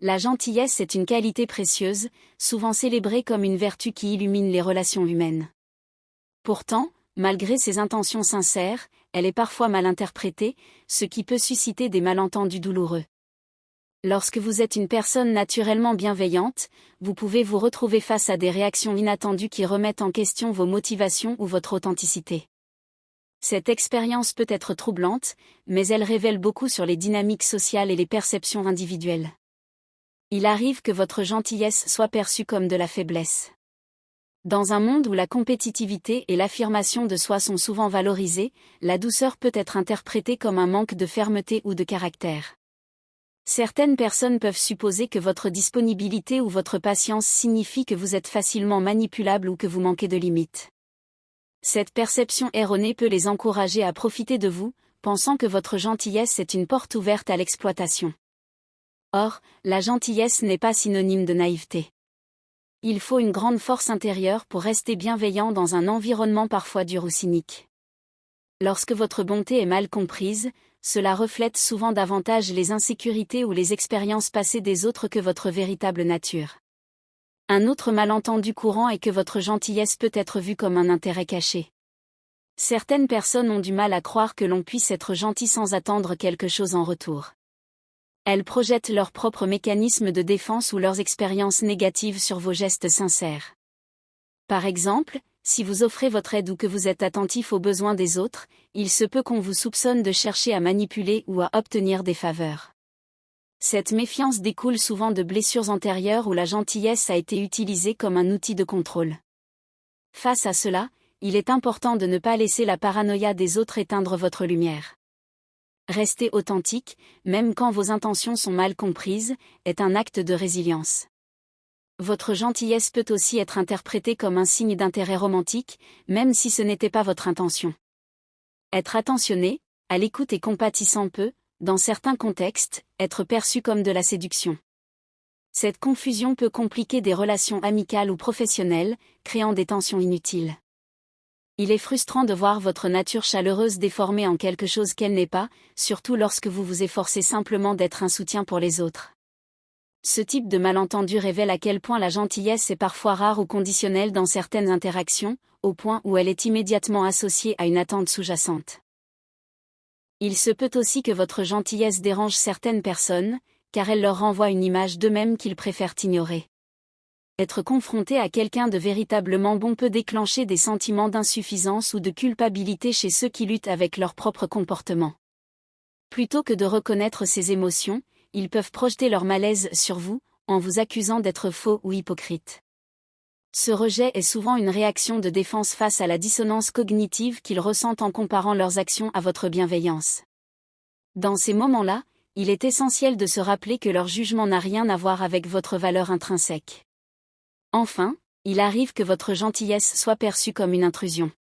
La gentillesse est une qualité précieuse, souvent célébrée comme une vertu qui illumine les relations humaines. Pourtant, malgré ses intentions sincères, elle est parfois mal interprétée, ce qui peut susciter des malentendus douloureux. Lorsque vous êtes une personne naturellement bienveillante, vous pouvez vous retrouver face à des réactions inattendues qui remettent en question vos motivations ou votre authenticité. Cette expérience peut être troublante, mais elle révèle beaucoup sur les dynamiques sociales et les perceptions individuelles. Il arrive que votre gentillesse soit perçue comme de la faiblesse. Dans un monde où la compétitivité et l'affirmation de soi sont souvent valorisées, la douceur peut être interprétée comme un manque de fermeté ou de caractère. Certaines personnes peuvent supposer que votre disponibilité ou votre patience signifie que vous êtes facilement manipulable ou que vous manquez de limites. Cette perception erronée peut les encourager à profiter de vous, pensant que votre gentillesse est une porte ouverte à l'exploitation. Or, la gentillesse n'est pas synonyme de naïveté. Il faut une grande force intérieure pour rester bienveillant dans un environnement parfois dur ou cynique. Lorsque votre bonté est mal comprise, cela reflète souvent davantage les insécurités ou les expériences passées des autres que votre véritable nature. Un autre malentendu courant est que votre gentillesse peut être vue comme un intérêt caché. Certaines personnes ont du mal à croire que l'on puisse être gentil sans attendre quelque chose en retour. Elles projettent leurs propres mécanismes de défense ou leurs expériences négatives sur vos gestes sincères. Par exemple, si vous offrez votre aide ou que vous êtes attentif aux besoins des autres, il se peut qu'on vous soupçonne de chercher à manipuler ou à obtenir des faveurs. Cette méfiance découle souvent de blessures antérieures où la gentillesse a été utilisée comme un outil de contrôle. Face à cela, il est important de ne pas laisser la paranoïa des autres éteindre votre lumière. Rester authentique, même quand vos intentions sont mal comprises, est un acte de résilience. Votre gentillesse peut aussi être interprétée comme un signe d'intérêt romantique, même si ce n'était pas votre intention. Être attentionné, à l'écoute et compatissant peut, dans certains contextes, être perçu comme de la séduction. Cette confusion peut compliquer des relations amicales ou professionnelles, créant des tensions inutiles. Il est frustrant de voir votre nature chaleureuse déformée en quelque chose qu'elle n'est pas, surtout lorsque vous vous efforcez simplement d'être un soutien pour les autres. Ce type de malentendu révèle à quel point la gentillesse est parfois rare ou conditionnelle dans certaines interactions, au point où elle est immédiatement associée à une attente sous-jacente. Il se peut aussi que votre gentillesse dérange certaines personnes, car elle leur renvoie une image d'eux-mêmes qu'ils préfèrent ignorer. Être confronté à quelqu'un de véritablement bon peut déclencher des sentiments d'insuffisance ou de culpabilité chez ceux qui luttent avec leur propre comportement. Plutôt que de reconnaître ces émotions, ils peuvent projeter leur malaise sur vous, en vous accusant d'être faux ou hypocrite. Ce rejet est souvent une réaction de défense face à la dissonance cognitive qu'ils ressentent en comparant leurs actions à votre bienveillance. Dans ces moments-là, il est essentiel de se rappeler que leur jugement n'a rien à voir avec votre valeur intrinsèque. Enfin, il arrive que votre gentillesse soit perçue comme une intrusion.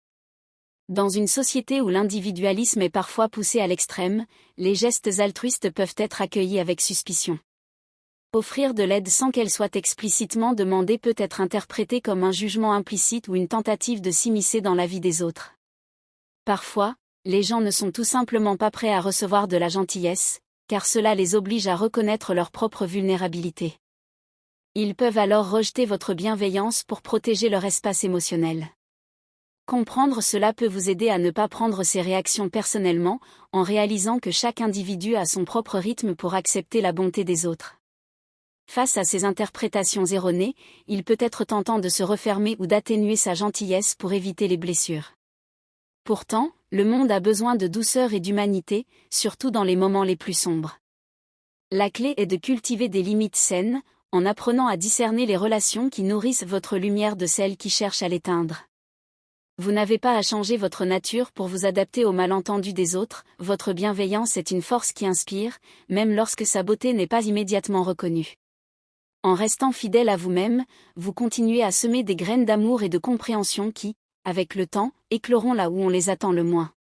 Dans une société où l'individualisme est parfois poussé à l'extrême, les gestes altruistes peuvent être accueillis avec suspicion. Offrir de l'aide sans qu'elle soit explicitement demandée peut être interprété comme un jugement implicite ou une tentative de s'immiscer dans la vie des autres. Parfois, les gens ne sont tout simplement pas prêts à recevoir de la gentillesse, car cela les oblige à reconnaître leur propre vulnérabilité. Ils peuvent alors rejeter votre bienveillance pour protéger leur espace émotionnel. Comprendre cela peut vous aider à ne pas prendre ces réactions personnellement, en réalisant que chaque individu a son propre rythme pour accepter la bonté des autres. Face à ces interprétations erronées, il peut être tentant de se refermer ou d'atténuer sa gentillesse pour éviter les blessures. Pourtant, le monde a besoin de douceur et d'humanité, surtout dans les moments les plus sombres. La clé est de cultiver des limites saines, en apprenant à discerner les relations qui nourrissent votre lumière de celles qui cherchent à l'éteindre. Vous n'avez pas à changer votre nature pour vous adapter aux malentendus des autres, votre bienveillance est une force qui inspire, même lorsque sa beauté n'est pas immédiatement reconnue. En restant fidèle à vous-même, vous continuez à semer des graines d'amour et de compréhension qui, avec le temps, écloront là où on les attend le moins.